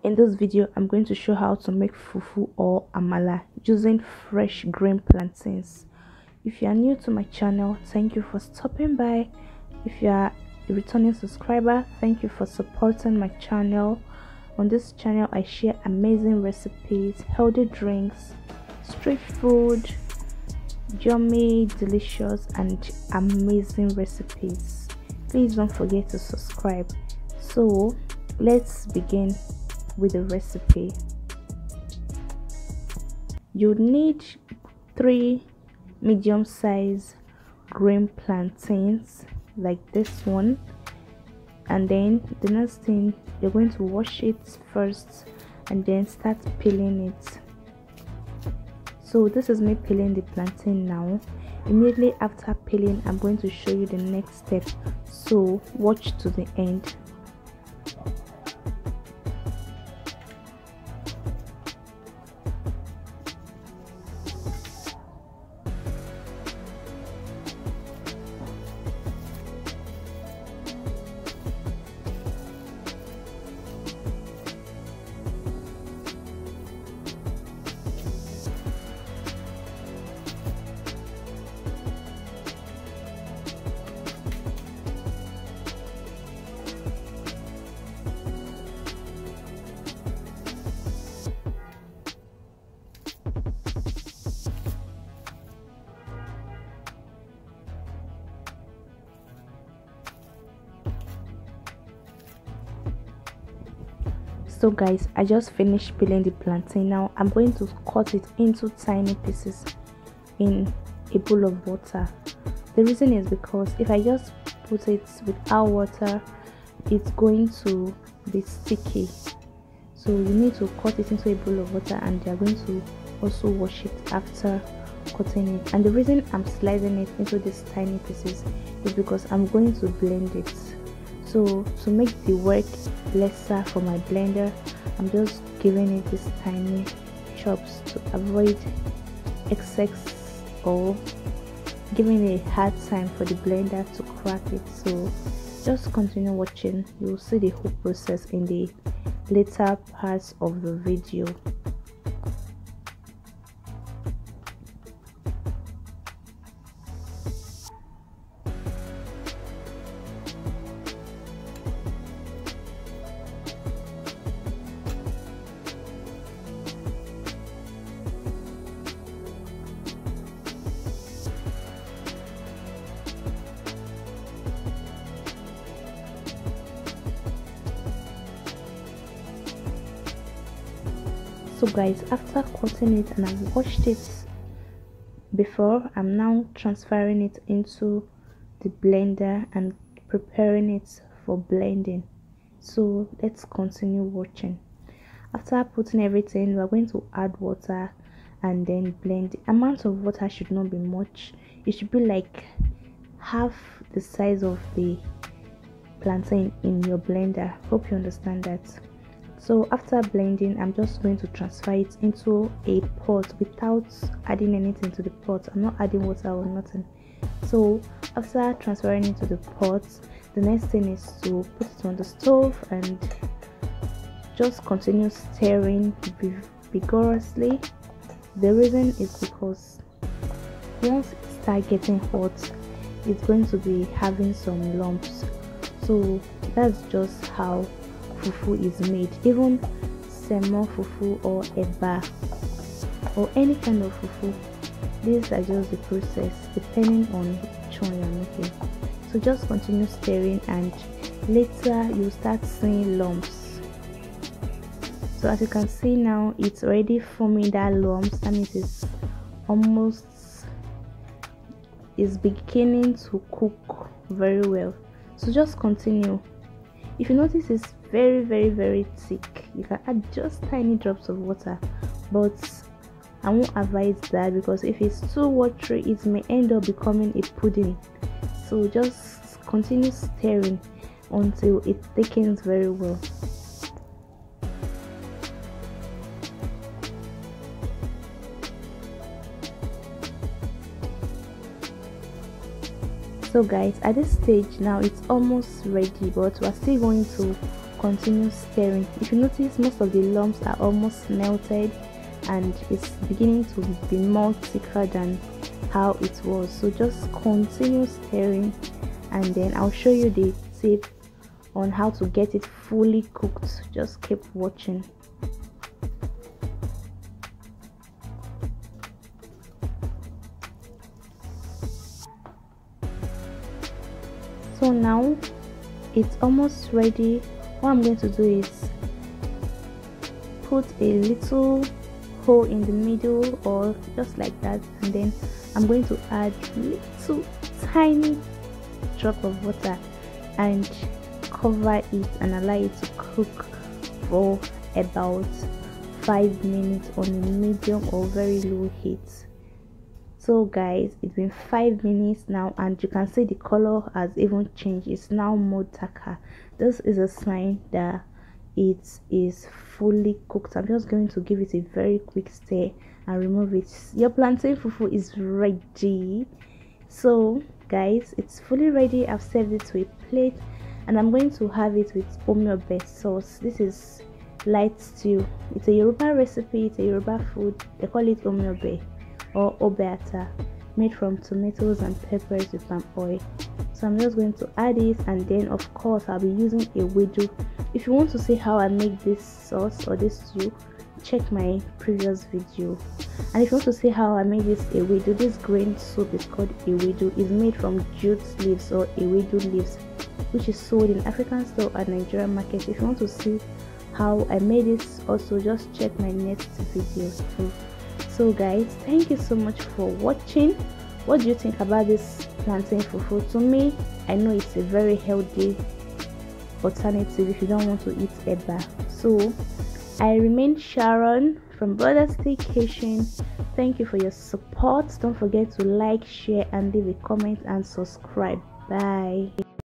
In this video, I'm going to show how to make fufu or amala using fresh green plantains. If you are new to my channel, thank you for stopping by. If you are a returning subscriber, thank you for supporting my channel. On this channel, I share amazing recipes, healthy drinks, street food, yummy, delicious and amazing recipes. Please don't forget to subscribe. So let's begin with the recipe. You need 3 medium-sized green plantains like this one, and then the next thing, you're going to wash it first and then start peeling it. So this is me peeling the plantain now. Immediately after peeling, I'm going to show you the next step, so watch to the end. So guys, I just finished peeling the plantain. Now I'm going to cut it into tiny pieces in a bowl of water. The reason is because if I just put it without water, it's going to be sticky. So you need to cut it into a bowl of water, and you're going to also wash it after cutting it. And the reason I'm slicing it into these tiny pieces is because I'm going to blend it. So to make the work lesser for my blender, I'm just giving it these tiny chops to avoid excess or giving it a hard time for the blender to crack it. So just continue watching, you'll see the whole process in the later parts of the video. So guys, after cutting it and I've washed it before, I'm now transferring it into the blender and preparing it for blending. So let's continue watching. After putting everything, we're going to add water and then blend. The amount of water should not be much. It should be like half the size of the plantain in your blender. Hope you understand that. So after blending, I'm just going to transfer it into a pot without adding anything to the pot. I'm not adding water or nothing. So after transferring it to the pot, the next thing is to put it on the stove and just continue stirring vigorously. The reason is because once it starts getting hot, it's going to be having some lumps. So that's just how fufu is made. Even semo fufu or eba or any kind of fufu, these are just the process depending on which one you're making. So just continue stirring and later you start seeing lumps. So as you can see now, it's already forming that lumps. That means it's almost is beginning to cook very well. So just continue. If you notice it's very thick, you can add just tiny drops of water, but I won't advise that because if it's too watery, it may end up becoming a pudding. So just continue stirring until it thickens very well. So guys, at this stage now it's almost ready, but we're still going to continue stirring. If you notice, most of the lumps are almost melted and it's beginning to be more thicker than how it was. So just continue stirring, and then I'll show you the tip on how to get it fully cooked. Just keep watching. So now it's almost ready. What I'm going to do is put a little hole in the middle, or just like that, and then I'm going to add little tiny drop of water and cover it and allow it to cook for about 5 minutes on a medium or very low heat. So guys, it's been 5 minutes now, and you can see the color has even changed. It's now more darker. This is a sign that it is fully cooked. I'm just going to give it a very quick stir and remove it. Your plantain fufu is ready. So guys, it's fully ready. I've served it to a plate, and I'm going to have it with omyobe sauce. This is light stew. It's a Yoruba recipe. It's a Yoruba food. They call it omyobe or obeata, made from tomatoes and peppers with palm oil. So I'm just going to add it, and then of course I'll be using a wedu. If you want to see how I make this sauce or this stew, check my previous video. And if you want to see how I make this ewedu, this green soup is called ewedu. It's made from jute leaves or ewedu leaves, which is sold in African store at Nigerian market. If you want to see how I made it, also just check my next video too. So guys, thank you so much for watching. What do you think about this plantain fufu? To me, I know it's a very healthy alternative if you don't want to eat eba. So I remain Sharon from Brother's Kitchen. Thank you for your support. Don't forget to like, share, and leave a comment and subscribe. Bye.